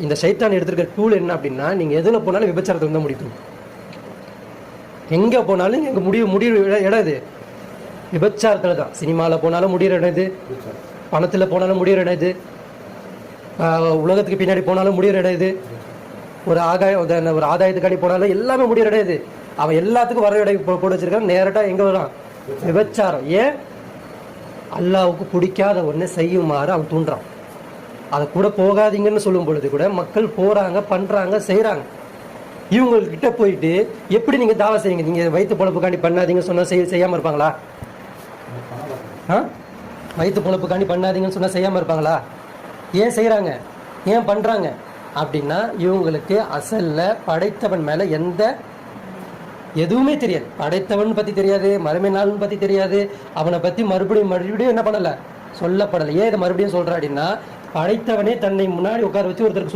இந்த சைத்தான் எடுத்துருக்க டூல் என்ன அப்படின்னா, நீங்கள் எதில் போனாலும் விபச்சாரத்தை வந்து முடிக்கணும். எங்கே போனாலும் எங்கள் முடிவு இடம் இது விபச்சாரத்தில் தான். சினிமாவில் போனாலும் முடிகிற இடம் இது, பணத்தில் போனாலும் முடிகிற இடம் இது, உலகத்துக்கு பின்னாடி போனாலும் முடிகிற இடம் இது, ஒரு ஆதாயத்துக்காண்டி போனாலும் எல்லாமே முடிகிற இடம் இது. அவன் எல்லாத்துக்கும் வர இடம் போட்டு வச்சிருக்கான். நேரட்டாக எங்கே வரான்? விபச்சாரம். ஏன்? அல்லாவுக்கு பிடிக்காத ஒன்று செய்யுமாறு அவன் தூண்டுறான். அதை கூட போகாதீங்கன்னு சொல்லும் பொழுது கூட மக்கள் போகிறாங்க, பண்ணுறாங்க, செய்கிறாங்க. இவங்கக்கிட்ட போயிட்டு எப்படி நீங்கள் தாவா செய்யுங்க, நீங்கள் வயிற்று பொழப்புக்காண்டி பண்ணாதீங்கன்னு சொன்னால் செய்யாமல் இருப்பாங்களா? வயிற்று பொழப்புக்காண்டி பண்ணாதீங்கன்னு சொன்னால் செய்யாமல் இருப்பாங்களா? ஏன் செய்கிறாங்க, ஏன் பண்ணுறாங்க அப்படின்னா, இவங்களுக்கு அசலில் படைத்தவன் மேலே எதுவுமே தெரியாது. படைத்தவன் பற்றி தெரியாது, மறுமை நாள்னு பற்றி தெரியாது, அவனை பற்றி மறுபடியும் என்ன பண்ணலை, சொல்லப்படலை. ஏன் இதை மறுபடியும் சொல்கிறேன் அப்படின்னா, படைத்தவனே தன்னை முன்னாடி உட்கார வச்சு ஒருத்தருக்கு